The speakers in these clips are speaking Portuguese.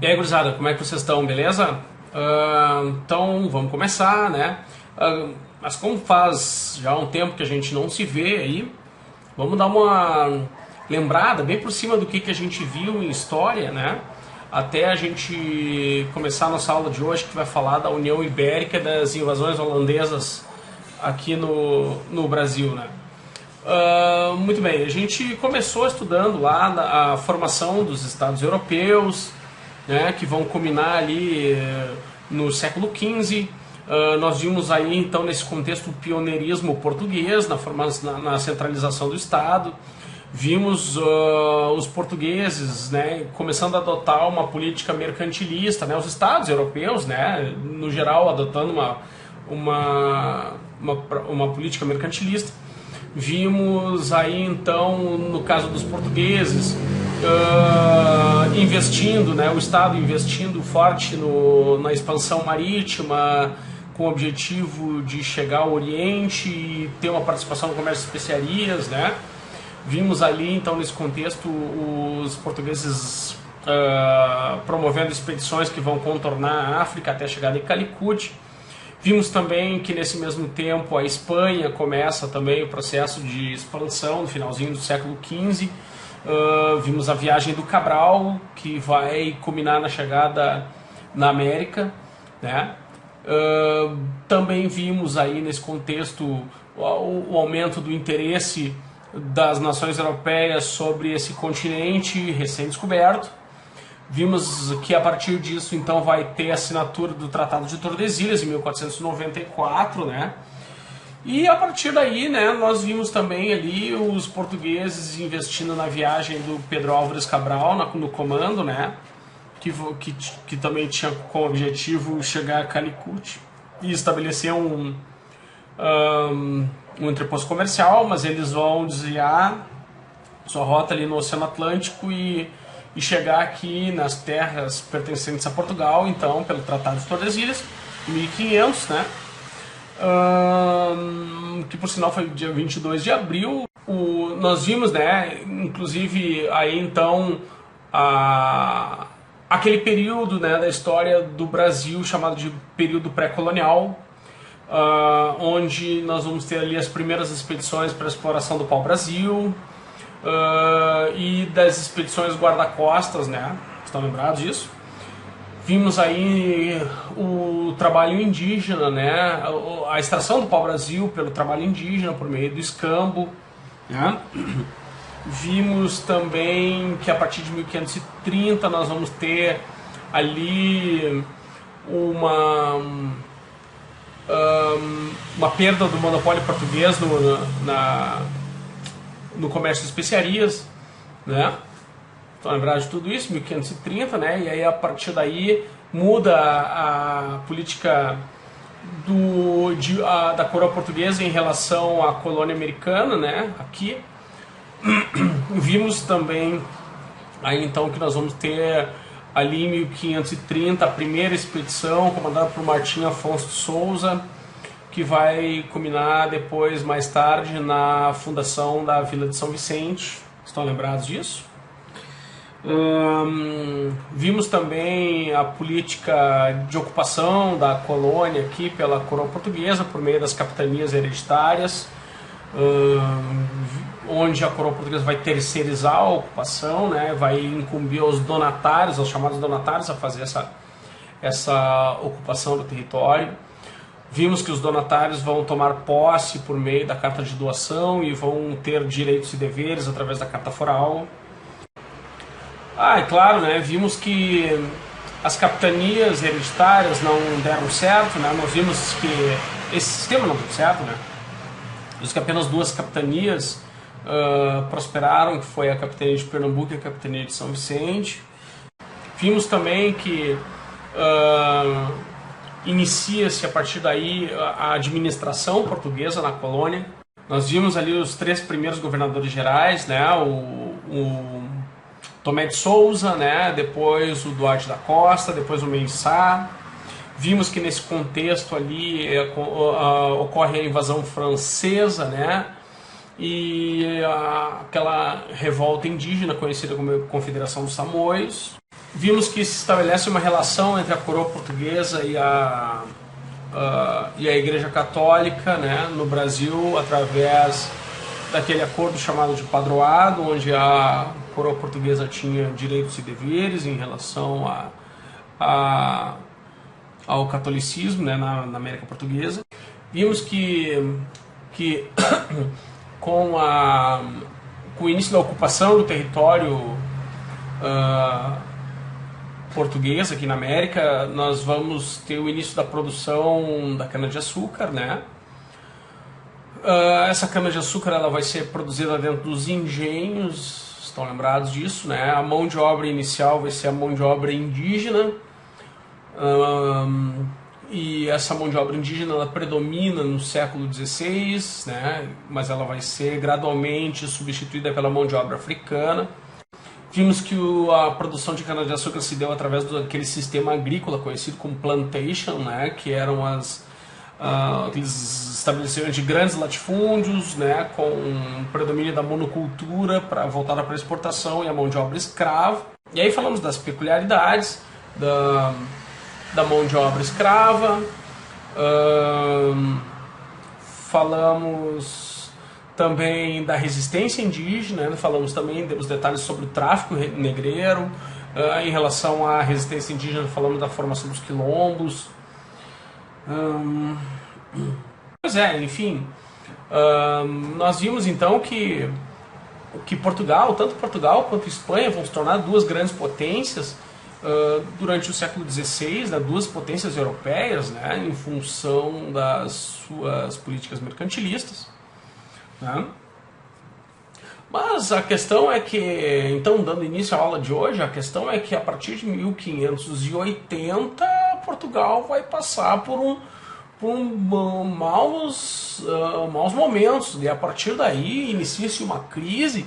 E aí, gurizada, como é que vocês estão, beleza? Então, vamos começar, né? Mas como faz já um tempo que a gente não se vê aí, vamos dar uma lembrada bem por cima do que a gente viu em história, né? Até a gente começar a nossa aula de hoje, que vai falar da União Ibérica e das invasões holandesas aqui no Brasil, né? Muito bem, a gente começou estudando lá a formação dos Estados Europeus, né, que vão culminar ali no século XV. Nós vimos aí então nesse contexto o pioneirismo português na centralização do Estado. Vimos os portugueses, né, começando a adotar uma política mercantilista, né, os Estados europeus, né, no geral adotando uma política mercantilista. Vimos aí então, no caso dos portugueses, investindo, né, o Estado investindo forte na expansão marítima, com o objetivo de chegar ao Oriente e ter uma participação no comércio de especiarias, né? Vimos ali então nesse contexto os portugueses promovendo expedições que vão contornar a África até a chegada em Calicut. Vimos também que nesse mesmo tempo a Espanha começa também o processo de expansão no finalzinho do século XV. Vimos a viagem do Cabral, que vai culminar na chegada na América, né? Também vimos aí nesse contexto o aumento do interesse das nações europeias sobre esse continente recém-descoberto. Vimos que a partir disso então vai ter a assinatura do Tratado de Tordesilhas em 1494, né? E a partir daí, né, nós vimos também ali os portugueses investindo na viagem do Pedro Álvares Cabral no comando, né, que também tinha como objetivo chegar a Calicut e estabelecer um entreposto comercial, mas eles vão desviar sua rota ali no Oceano Atlântico e chegar aqui nas terras pertencentes a Portugal, então, pelo Tratado de Tordesilhas, em 1500, né? Que por sinal foi dia 22 de abril. Nós vimos, né, inclusive aí então aquele período, né, da história do Brasil chamado de período pré-colonial, onde nós vamos ter ali as primeiras expedições para a exploração do pau-brasil e das expedições guarda-costas, né? Estão lembrados disso? Vimos aí o trabalho indígena, né? A extração do pau-brasil pelo trabalho indígena por meio do escambo, né? Vimos também que a partir de 1530 nós vamos ter ali uma perda do monopólio português no comércio de especiarias, né? Estão lembrados de tudo isso, 1530, né? E aí a partir daí muda a política da coroa portuguesa em relação à colônia americana, né? Aqui vimos também aí então que nós vamos ter ali em 1530 a primeira expedição comandada por Martim Afonso de Souza, que vai culminar depois, mais tarde, na fundação da Vila de São Vicente. Estão lembrados disso? Vimos também a política de ocupação da colônia aqui pela coroa portuguesa por meio das capitanias hereditárias, onde a coroa portuguesa vai terceirizar a ocupação, né? Vai incumbir aos donatários, aos chamados donatários, a fazer essa ocupação do território. Vimos que os donatários vão tomar posse por meio da carta de doação e vão ter direitos e deveres através da carta foral. E claro, né, vimos que as capitanias hereditárias não deram certo, né? Nós vimos que esse sistema não deu certo, né? Vimos que apenas duas capitanias prosperaram, que foi a capitania de Pernambuco e a capitania de São Vicente. Vimos também que inicia-se a partir daí a administração portuguesa na colônia. Nós vimos ali os três primeiros governadores gerais, né? O Tomé de Souza, né? Depois o Duarte da Costa, depois o Mensah. Vimos que nesse contexto ali ocorre a invasão francesa, né? E aquela revolta indígena conhecida como Confederação dos Samoios. Vimos que se estabelece uma relação entre a coroa portuguesa e a Igreja Católica, né, no Brasil, através daquele acordo chamado de padroado, onde a coroa portuguesa tinha direitos e deveres em relação ao catolicismo, né, na América Portuguesa. Vimos que com o início da ocupação do território português aqui na América, nós vamos ter o início da produção da cana-de-açúcar, né? Essa cana-de-açúcar ela vai ser produzida dentro dos engenhos, estão lembrados disso, né? A mão de obra inicial vai ser a mão de obra indígena, e essa mão de obra indígena ela predomina no século XVI, né? Mas ela vai ser gradualmente substituída pela mão de obra africana. Vimos que a produção de cana-de-açúcar se deu através daquele sistema agrícola conhecido como plantation, né, que eram aqueles estabelecimentos de grandes latifúndios, né, com predomínio da monocultura voltada para a exportação e a mão de obra escrava. E aí falamos das peculiaridades da mão de obra escrava, falamos também da resistência indígena, né? Falamos também dos detalhes sobre o tráfico negreiro. Em relação à resistência indígena, falamos da formação dos quilombos. Pois é, enfim, nós vimos então que Portugal, tanto Portugal quanto Espanha, vão se tornar duas grandes potências durante o século XVI, né? Duas potências europeias, né? Em função das suas políticas mercantilistas. Né? Mas a questão é que, então, dando início à aula de hoje, a questão é que a partir de 1580 Portugal vai passar por maus momentos, e a partir daí inicia-se uma crise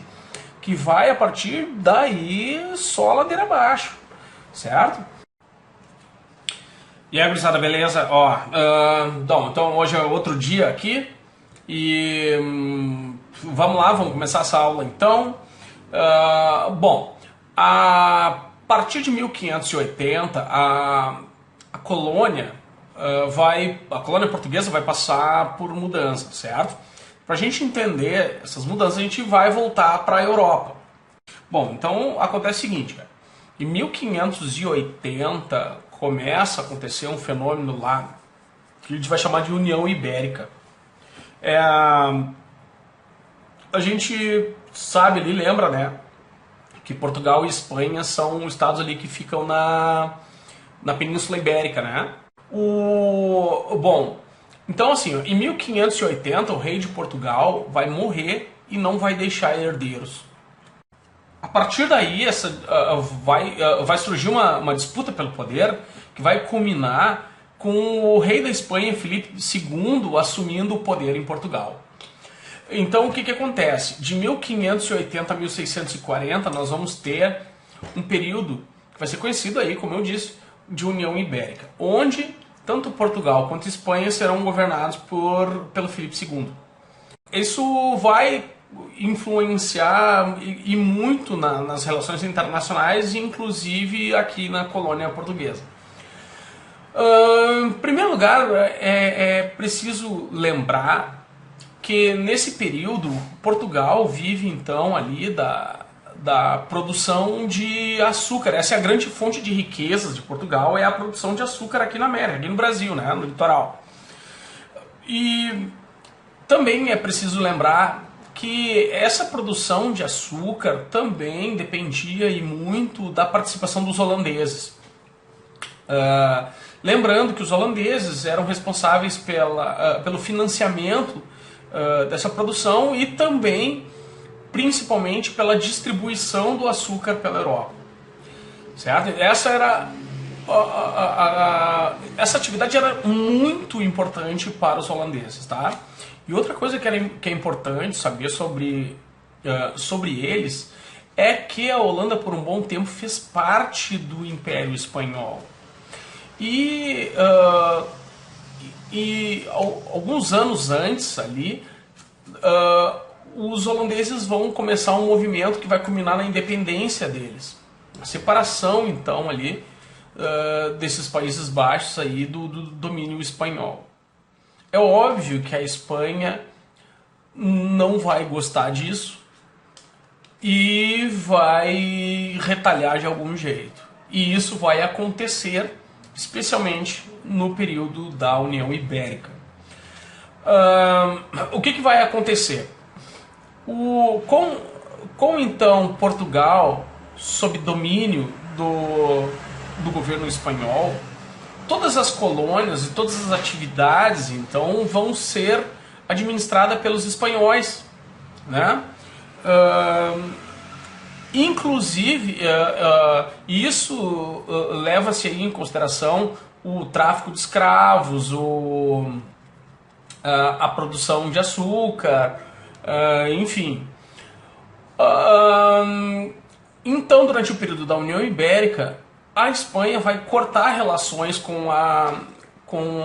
que vai a partir daí só ladeira abaixo, certo? E aí, gurizada, beleza? Então hoje é outro dia aqui. E vamos lá, vamos começar essa aula então. Bom, a partir de 1580 a colônia portuguesa vai passar por mudanças, certo? Para a gente entender essas mudanças, a gente vai voltar para a Europa. Bom, então acontece o seguinte, cara. Em 1580 começa a acontecer um fenômeno lá que a gente vai chamar de União Ibérica. A gente sabe ali, lembra, né, que Portugal e Espanha são estados ali que ficam na Península Ibérica, né? Bom, então assim, em 1580 o rei de Portugal vai morrer e não vai deixar herdeiros. A partir daí vai surgir uma disputa pelo poder que vai culminar com o rei da Espanha, Filipe II, assumindo o poder em Portugal. Então o que acontece? De 1580 a 1640 nós vamos ter um período que vai ser conhecido aí, como eu disse, de União Ibérica, onde tanto Portugal quanto Espanha serão governados pelo Filipe II. Isso vai influenciar e muito nas relações internacionais, inclusive aqui na colônia portuguesa. Em primeiro lugar, é preciso lembrar que nesse período Portugal vive então ali da produção de açúcar. Essa é a grande fonte de riquezas de Portugal, é a produção de açúcar aqui na América, aqui no Brasil, né, no litoral. E também é preciso lembrar que essa produção de açúcar também dependia e muito da participação dos holandeses. Lembrando que os holandeses eram responsáveis pelo financiamento dessa produção e também, principalmente, pela distribuição do açúcar pela Europa. Certo? Essa atividade era muito importante para os holandeses. Tá? E outra coisa que é importante saber sobre eles é que a Holanda, por um bom tempo, fez parte do Império Espanhol. E alguns anos antes ali, os holandeses vão começar um movimento que vai culminar na independência deles. a separação então ali desses Países Baixos aí do domínio espanhol. É óbvio que a Espanha não vai gostar disso e vai retalhar de algum jeito. E isso vai acontecer especialmente no período da União Ibérica. O que vai acontecer? Com então Portugal sob domínio do governo espanhol, todas as colônias e todas as atividades então vão ser administradas pelos espanhóis, né? Inclusive, isso leva-se aí em consideração o tráfico de escravos, a produção de açúcar, enfim. Então, durante o período da União Ibérica, a Espanha vai cortar relações com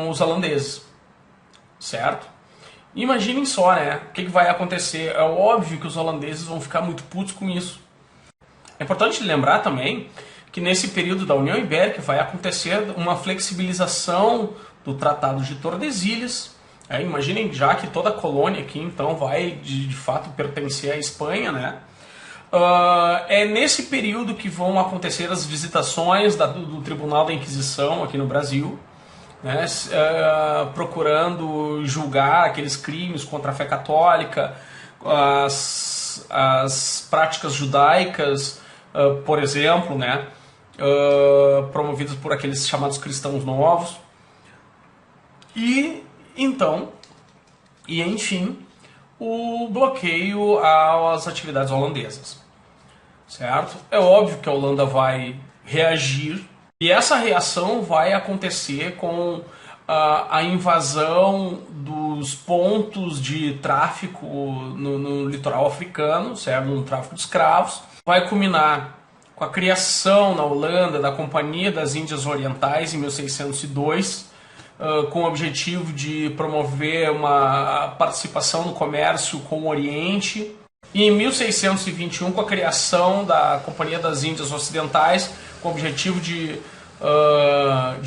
os holandeses, certo? Imaginem só, né? O que vai acontecer. É óbvio que os holandeses vão ficar muito putos com isso. É importante lembrar também que nesse período da União Ibérica vai acontecer uma flexibilização do Tratado de Tordesilhas. Imaginem já que toda a colônia aqui então vai de fato pertencer à Espanha, né? É nesse período que vão acontecer as visitações do Tribunal da Inquisição aqui no Brasil, né? Procurando julgar aqueles crimes contra a fé católica, as práticas judaicas, por exemplo, né? Promovidas por aqueles chamados cristãos novos. E enfim, o bloqueio às atividades holandesas, certo? É óbvio que a Holanda vai reagir, e essa reação vai acontecer com a invasão dos pontos de tráfico no litoral africano, certo? No tráfico de escravos. Vai culminar com a criação na Holanda da Companhia das Índias Orientais em 1602, com o objetivo de promover uma participação no comércio com o Oriente. E em 1621, com a criação da Companhia das Índias Ocidentais, com o objetivo de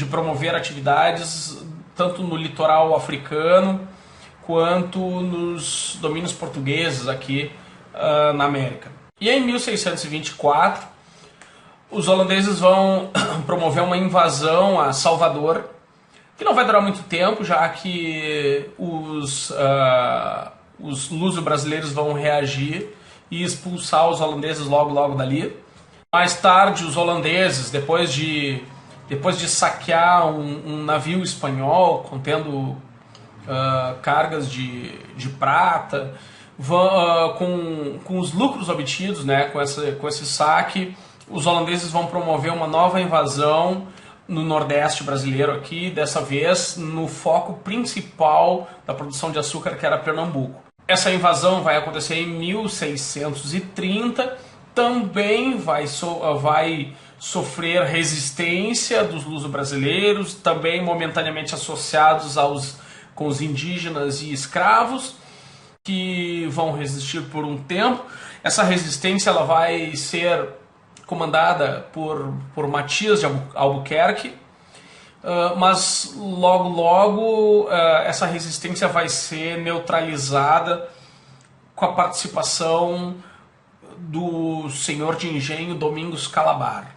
promover atividades tanto no litoral africano quanto nos domínios portugueses aqui na América. E em 1624, os holandeses vão promover uma invasão a Salvador, que não vai durar muito tempo, já que os luso-brasileiros vão reagir e expulsar os holandeses logo dali. Mais tarde, os holandeses, depois de saquear um navio espanhol contendo cargas de prata, com os lucros obtidos, né, com esse saque, os holandeses vão promover uma nova invasão no Nordeste brasileiro aqui, dessa vez no foco principal da produção de açúcar, que era Pernambuco. Essa invasão vai acontecer em 1630, também vai sofrer resistência dos luso-brasileiros, também momentaneamente associados com os indígenas e escravos, que vão resistir por um tempo. Essa resistência ela vai ser comandada por Matias de Albuquerque, mas logo essa resistência vai ser neutralizada com a participação do senhor de engenho Domingos Calabar,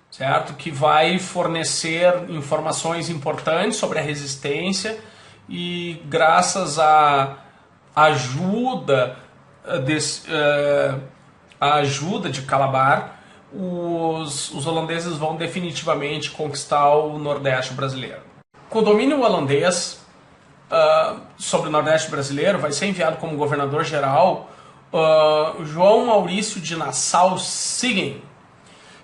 certo? Que vai fornecer informações importantes sobre a resistência, e graças à ajuda de Calabar, os holandeses vão definitivamente conquistar o Nordeste brasileiro. Com o domínio holandês sobre o Nordeste brasileiro, vai ser enviado como governador-geral João Maurício de Nassau-Siegen,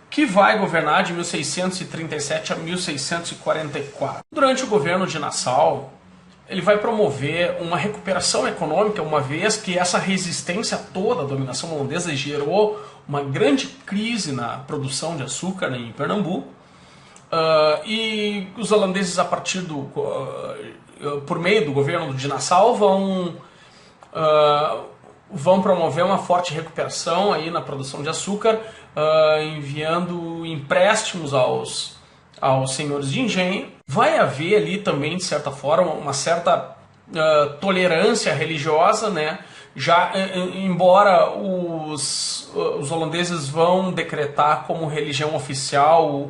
que vai governar de 1637 a 1644. Durante o governo de Nassau, ele vai promover uma recuperação econômica, uma vez que essa resistência toda à dominação holandesa gerou uma grande crise na produção de açúcar em Pernambuco, e os holandeses, por meio do governo de Nassau, vão promover uma forte recuperação aí na produção de açúcar, enviando empréstimos aos senhores de engenho. Vai haver ali também, de certa forma, uma certa tolerância religiosa, né? Já, embora os holandeses vão decretar como religião oficial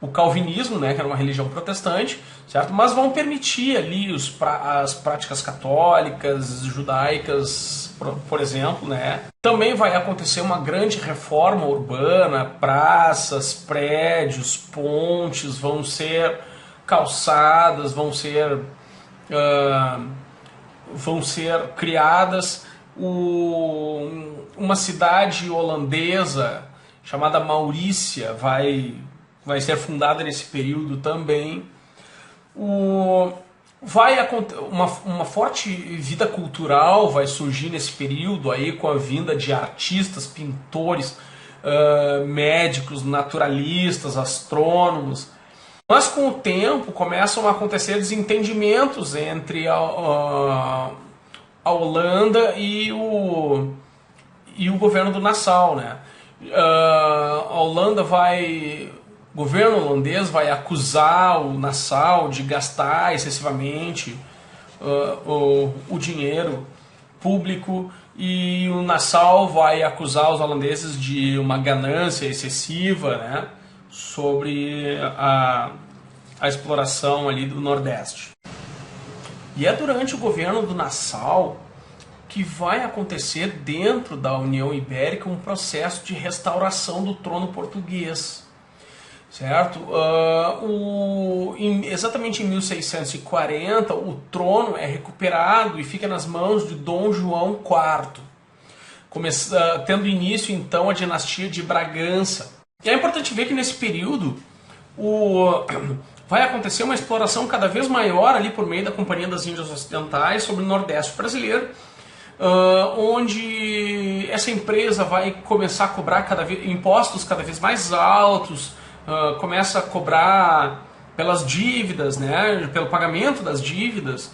o calvinismo, né, que era uma religião protestante, certo? Mas vão permitir ali as práticas católicas, judaicas, por exemplo, né? Também vai acontecer uma grande reforma urbana, praças, prédios, pontes vão ser calçadas, vão ser criadas. Uma cidade holandesa chamada Maurícia vai ser fundada nesse período também. Uma forte vida cultural vai surgir nesse período aí, com a vinda de artistas, pintores, médicos, naturalistas, astrônomos. Mas com o tempo começam a acontecer desentendimentos entre a Holanda e o governo do Nassau, né? O governo holandês vai acusar o Nassau de gastar excessivamente o dinheiro público, e o Nassau vai acusar os holandeses de uma ganância excessiva, né, sobre a exploração ali do Nordeste. E é durante o governo do Nassau que vai acontecer dentro da União Ibérica um processo de restauração do trono português. Certo? Exatamente em 1640, o trono é recuperado e fica nas mãos de Dom João IV, tendo início então a dinastia de Bragança. E é importante ver que nesse período vai acontecer uma exploração cada vez maior ali por meio da Companhia das Índias Ocidentais sobre o Nordeste brasileiro, onde essa empresa vai começar a cobrar impostos cada vez mais altos, começa a cobrar pelas dívidas, né, pelo pagamento das dívidas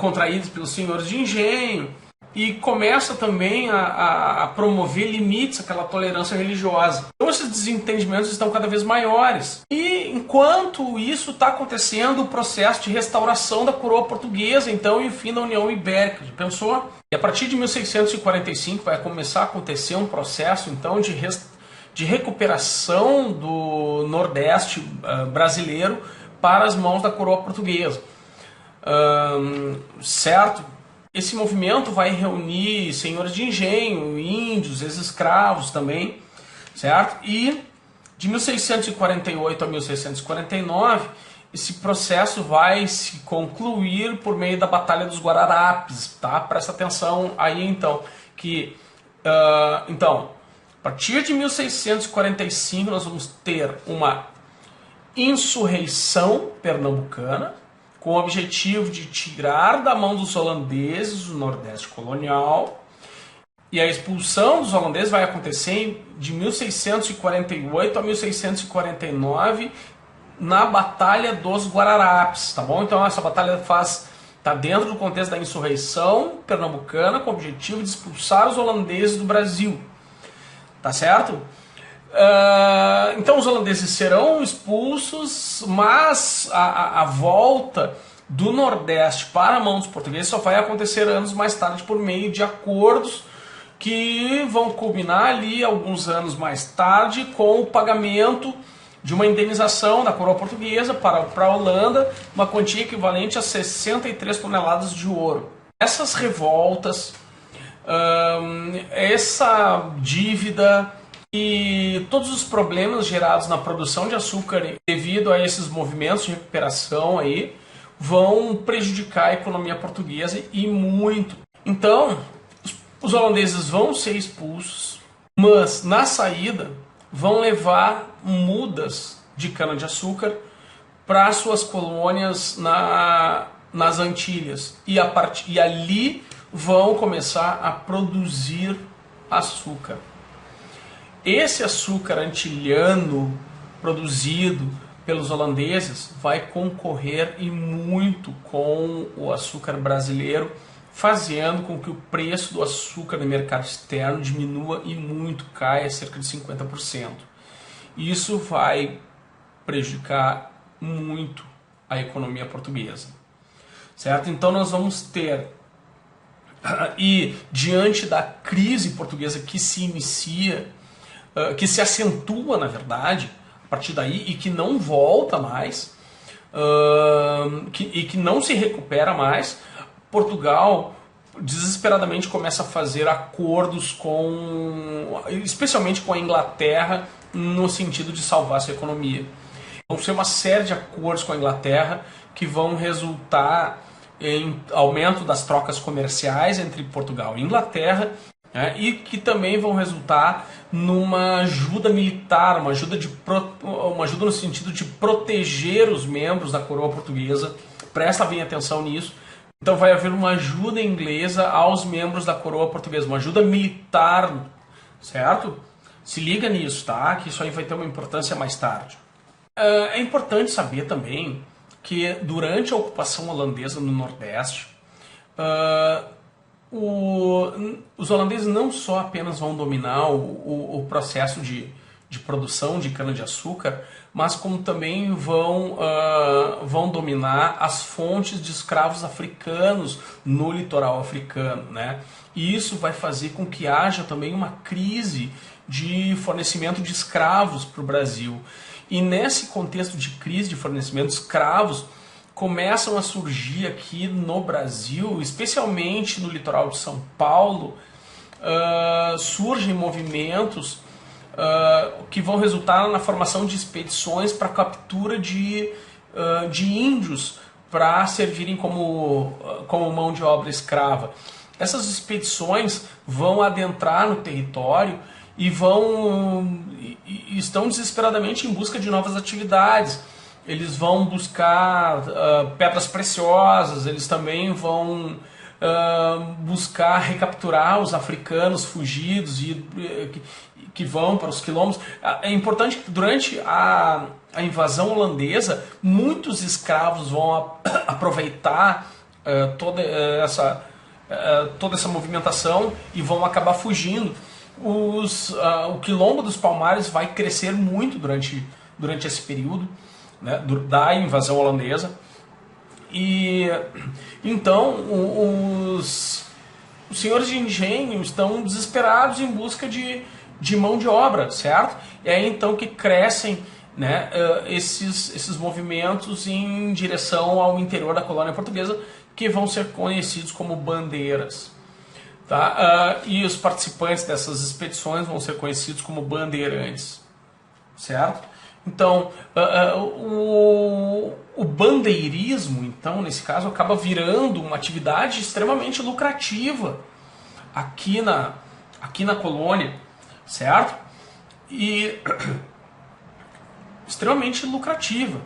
contraídas pelos senhores de engenho, e começa também a promover limites àquela tolerância religiosa. Então esses desentendimentos estão cada vez maiores. E enquanto isso está acontecendo, o processo de restauração da coroa portuguesa, então, e o fim da União Ibérica. Já pensou? E a partir de 1645 vai começar a acontecer um processo então de recuperação do Nordeste brasileiro para as mãos da coroa portuguesa. Certo? Esse movimento vai reunir senhores de engenho, índios, ex-escravos também, certo? E de 1648 a 1649, esse processo vai se concluir por meio da Batalha dos Guararapes, tá? Presta atenção aí então, que então, a partir de 1645 nós vamos ter uma insurreição pernambucana, com o objetivo de tirar da mão dos holandeses o Nordeste colonial. E a expulsão dos holandeses vai acontecer de 1648 a 1649 na Batalha dos Guararapes, tá bom? Então essa batalha está dentro do contexto da insurreição pernambucana, com o objetivo de expulsar os holandeses do Brasil, tá certo? Então os holandeses serão expulsos, mas a volta do Nordeste para a mão dos portugueses só vai acontecer anos mais tarde por meio de acordos que vão culminar ali alguns anos mais tarde com o pagamento de uma indenização da coroa portuguesa para a Holanda, uma quantia equivalente a 63 toneladas de ouro. Essas revoltas, essa dívida e todos os problemas gerados na produção de açúcar devido a esses movimentos de recuperação aí vão prejudicar a economia portuguesa e muito. Então, os holandeses vão ser expulsos, mas na saída vão levar mudas de cana-de-açúcar para suas colônias nas Antilhas e ali vão começar a produzir açúcar. Esse açúcar antilhano produzido pelos holandeses vai concorrer e muito com o açúcar brasileiro fazendo com que o preço do açúcar no mercado externo diminua e muito, caia cerca de 50%. Isso vai prejudicar muito a economia portuguesa, certo? Então nós vamos ter, e diante da crise portuguesa que se inicia, que se acentua na verdade, a partir daí, e que não volta mais, e que não se recupera mais, Portugal desesperadamente começa a fazer acordos especialmente com a Inglaterra, no sentido de salvar sua economia. Vão ser uma série de acordos com a Inglaterra que vão resultar em aumento das trocas comerciais entre Portugal e Inglaterra, né, e que também vão resultar numa ajuda militar, uma ajuda no sentido de proteger os membros da coroa portuguesa. Presta bem atenção nisso. Então vai haver uma ajuda inglesa aos membros da coroa portuguesa, uma ajuda militar, certo? Se liga nisso, tá? Que isso aí vai ter uma importância mais tarde. É importante saber também que durante a ocupação holandesa no Nordeste, os holandeses não só apenas vão dominar o processo de produção de cana-de-açúcar, mas como também vão dominar as fontes de escravos africanos no litoral africano, né? E isso vai fazer com que haja também uma crise de fornecimento de escravos para o Brasil. E nesse contexto de crise de fornecimento de escravos, começam a surgir aqui no Brasil, especialmente no litoral de São Paulo, surgem movimentos que vão resultar na formação de expedições para captura de índios para servirem como mão de obra escrava. Essas expedições vão adentrar no território e estão desesperadamente em busca de novas atividades. Eles vão buscar pedras preciosas, eles também vão buscar recapturar os africanos fugidos que vão para os quilombos. É importante que durante a invasão holandesa, muitos escravos vão aproveitar toda essa movimentação e vão acabar fugindo. O quilombo dos Palmares vai crescer muito durante esse período, né, da invasão holandesa. E então os senhores de engenho estão desesperados em busca de mão de obra, certo? E é então que crescem, né, esses movimentos em direção ao interior da colônia portuguesa, que vão ser conhecidos como bandeiras. Tá? E os participantes dessas expedições vão ser conhecidos como bandeirantes, certo? Então, o bandeirismo, então, nesse caso, acaba virando uma atividade extremamente lucrativa aqui na colônia, certo? E extremamente lucrativa.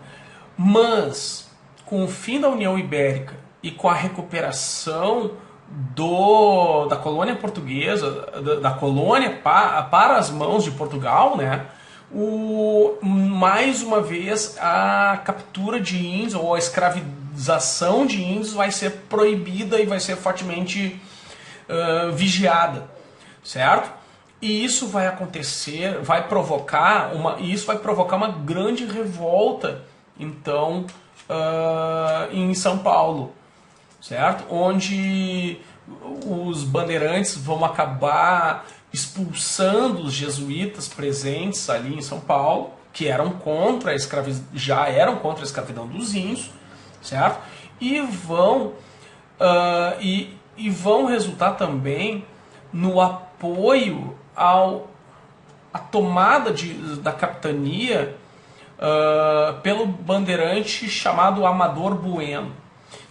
Mas, com o fim da União Ibérica e com a recuperação da colônia portuguesa, da colônia para as mãos de Portugal, né? Mais uma vez a captura de índios ou a escravização de índios vai ser proibida e vai ser fortemente vigiada, certo? E isso vai acontecer, vai provocar uma grande revolta, então, em São Paulo, certo? Onde os bandeirantes vão acabar expulsando os jesuítas presentes ali em São Paulo, que já eram contra a escravidão dos índios, certo? E vão resultar também no apoio à tomada da capitania pelo bandeirante chamado Amador Bueno.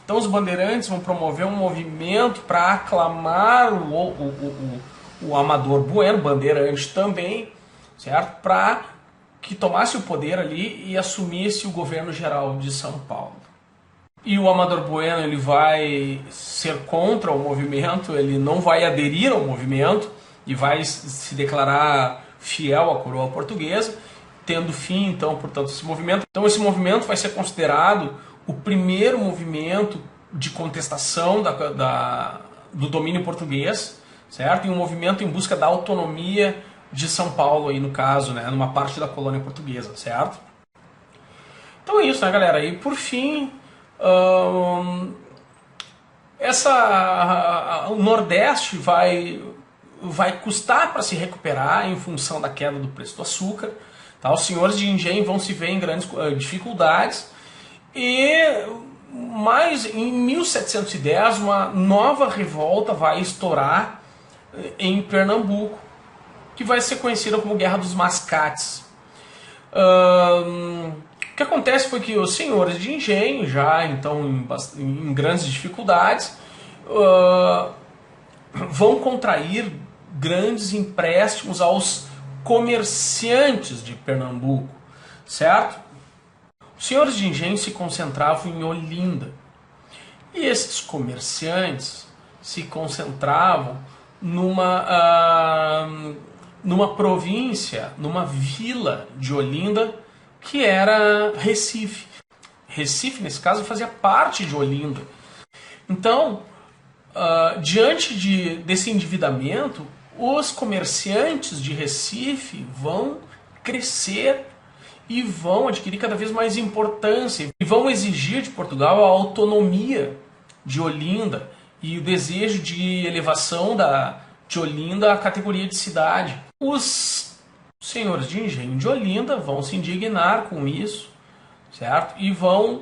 Então os bandeirantes vão promover um movimento para aclamar o Amador Bueno, bandeirante também, certo? Para que tomasse o poder ali e assumisse o governo geral de São Paulo. E o Amador Bueno, ele vai ser contra o movimento, ele não vai aderir ao movimento e vai se declarar fiel à coroa portuguesa, tendo fim, então, portanto, esse movimento. Então esse movimento vai ser considerado o primeiro movimento de contestação do domínio português, certo? E um movimento em busca da autonomia de São Paulo, aí no caso, né? Numa parte da colônia portuguesa, certo? Então é isso, né, galera? E por fim, o Nordeste vai custar para se recuperar em função da queda do preço do açúcar. Tá? Os senhores de engenho vão se ver em grandes dificuldades. Mas em 1710 uma nova revolta vai estourar em Pernambuco, que vai ser conhecida como Guerra dos Mascates. O que acontece foi que os senhores de engenho, já então em grandes dificuldades, vão contrair grandes empréstimos aos comerciantes de Pernambuco, certo? Os senhores de engenho se concentravam em Olinda. E esses comerciantes se concentravam numa província, numa vila de Olinda, que era Recife. Recife, nesse caso, fazia parte de Olinda. Então, diante desse endividamento, os comerciantes de Recife vão crescer e vão adquirir cada vez mais importância e vão exigir de Portugal a autonomia de Olinda e o desejo de elevação de Olinda à categoria de cidade. Os senhores de engenho de Olinda vão se indignar com isso, certo? E vão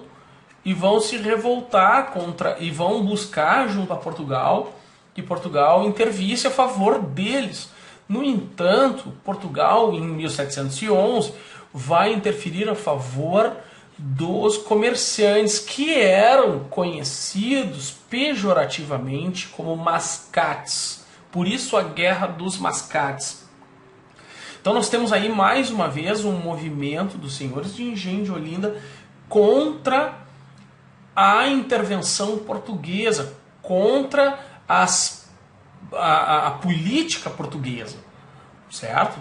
se revoltar contra e vão buscar junto a Portugal que Portugal intervisse a favor deles. No entanto, Portugal em 1711 vai interferir a favor dos comerciantes que eram conhecidos pejorativamente como mascates. Por isso a Guerra dos Mascates. Então nós temos aí mais uma vez um movimento dos senhores de engenho de Olinda contra a intervenção portuguesa, contra a política portuguesa, certo?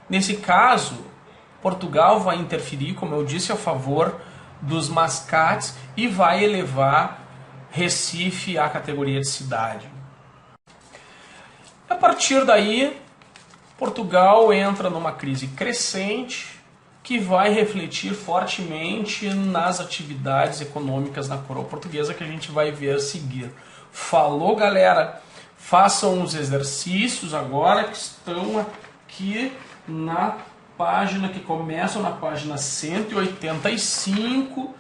Nesse caso, Portugal vai interferir, como eu disse, a favor dos mascates e vai elevar Recife à categoria de cidade. A partir daí, Portugal entra numa crise crescente que vai refletir fortemente nas atividades econômicas da coroa portuguesa que a gente vai ver a seguir. Falou, galera? Façam os exercícios agora que estão aqui na página, que começam na página 185,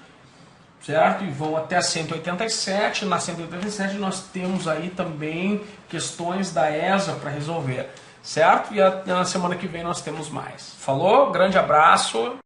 certo? E vão até a 187. Na 187 nós temos aí também questões da ESA para resolver, certo? E na semana que vem nós temos mais. Falou? Grande abraço!